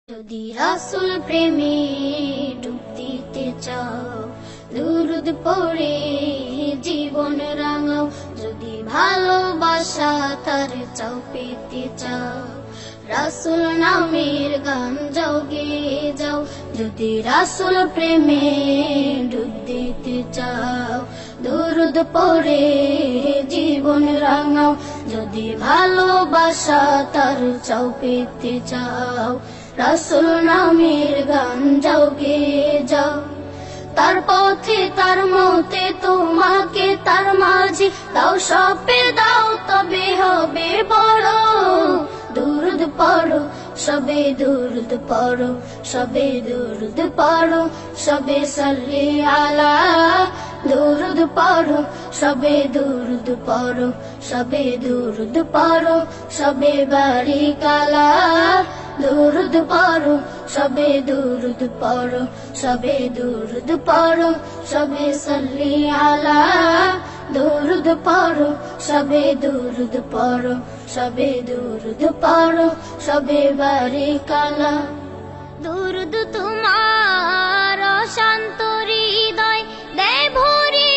যদি রাসূল প্রেমে ডুব দিতে চাও, দুরূদ পড়ে জীবন রাঙাও। যদি ভালোবাসা তার চাও পেতে চাও, রাসূল নামের গান যাও গেয়ে যাও। যদি রাসূল প্রেমে ডুব দিতে চাও, দুরূদ পড়ে জীবন রাঙাও। যদি ভালোবাসা তার চাও পেতে চাও, রাসূল নামের গান যাও গেয়ে যাও। তার পথে তার মতে তোমাকে তার মাঝে দাও সপে দাও, তবে হবে বড়। দুরূদ পড়ো সবে দুরূদ পড়ো, সবে দুরূদ পড়ো, সবে সাল্লি আলা। দুরূদ পড়ো সবে দুরূদ পড়ো, সবে দুরূদ পড়ো, সবে বারিক আলা। দুরূদ পড়ো সবে দুরূদ পড়ো, সবে দুরূদ পড়ো, সবে সাল্লি আলা। দুরূদ পড়ো সবে দুরূদ পড়ো, সবে দুরূদ পড়ো, সবে বারিক আলা। দুরূদ তোমার শান্ত হৃদয় দেয় ভরে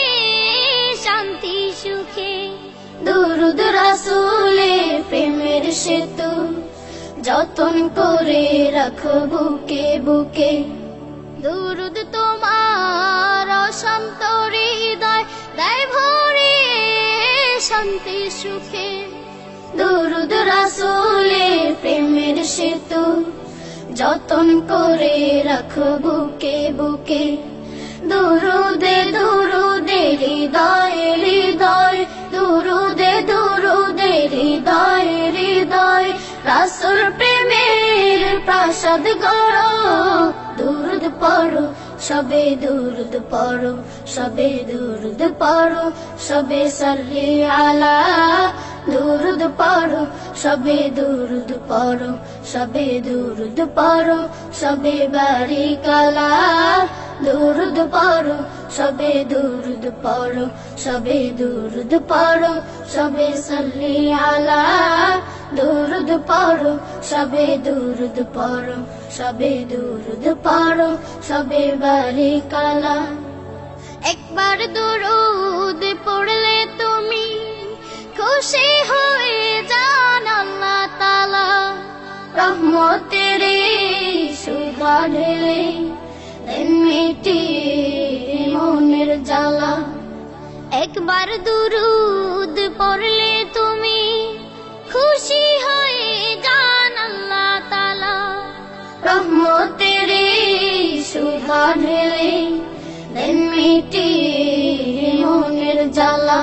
শান্তি সুখে। দুরূদ রাসূলের প্রেমের সেতু যতন করে রাখো বুকে বুকে। দুরূদ তোমার শান্ত হৃদয় দেয় ভরে শান্তি সুখে। দুরূদ রাসূলের প্রেমের সেতু যতন করে রাখো বুকে বুকে। দুরূদে দুরূদে হৃদয় হৃদয়, দুরূদে দুরূদে হৃদয় হৃদয়, রাসূল প্রেমের প্রাসাদ গড়ো। দুরূদ পড়ো সবে দুরূদ পড়ো, সবে দুরূদ পড়ো, সবে সাল্লি আলা। দুরূদ পড়ো সবে দুরূদ পড়ো, সবে দুরূদ পড়ো, সবে বারিক আলা। দুরূদ পড়ো সবে দুরূদ পড়ো, সবে দুরূদ পড়ো, সবে সাল্লি আলা। দুরূদ পড়ো সবে দুরূদ পড়ো, সবে দুরূদ পড়ো, সবে বারিক আলা। একবার দুরূদ পড়লে তুমি খুশি হয়ে যান আল্লাহ তাআলা। রহমতের সুধা ঢেলে দেন মিটিয়ে মনের জ্বালা। একবার দুরূদ পড়লে তুমি খুশি হয়ে যান আল্লাহ তাআলা। রহমতের সুধা ঢেলে দেন মিটিয়ে মনের জ্বালা।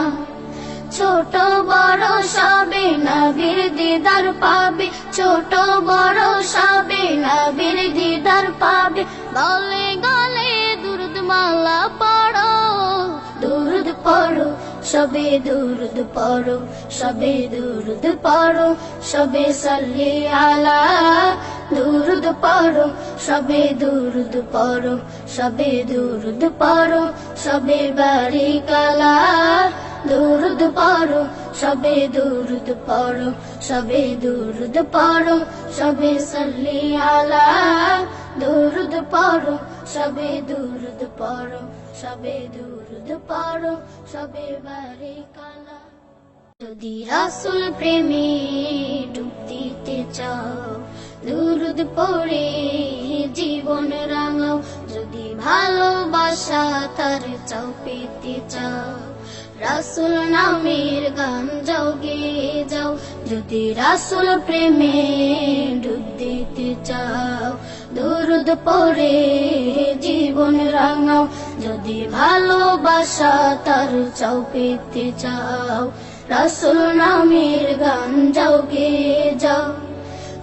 ছোট বড় সবে নবীর দিদার পাবে, ছোট বড় সবে নবীর দিদার পাবে। গলে গলে দুরূদ মালা পড়ো। দুরূদ পড়ো সবে দুরূদ পড়ো, সবে দুরূদ পড়ো, সবে সাল্লি আলা। দুরূদ পড়ো সবে দুরূদ পড়ো, সবে দুরূদ পড়ো, সবে বারিক আলা। দুরূদ পড়ো সবে দুরূদ পড়ো, সবে দুরূদ পড়ো, সবে সাল্লি আলা। দুরূদ পড়ো সবে দুরূদ পড়ো, সবে দুরূদ পড়ো, সবে বারিক আলা। যদি রাসূল প্রেমে ডুব দিতে চাও, দুরূদ পড়ে জীবন রাঙাও। যদি ভালোবাসা তার চাও পেতে চাও, রাসূল নামের গান যাও গেয়ে যাও। যদি রাসূল প্রেমে ডুব দিতে চাও, দুরূদ পড়ে জীবন রাঙাও। যদি ভালোবাসা তার চাও পেতে চাও, রাসূল নামের গান যাও গেয়ে যাও।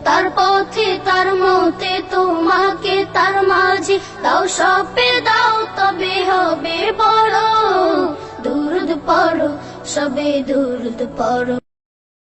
তার পথে তার মতে তোমাকে তার মাঝে দাও সপে দাও, তবে হবে বড়। দুরূদ পড়ো সবে দুরূদ পড়ো।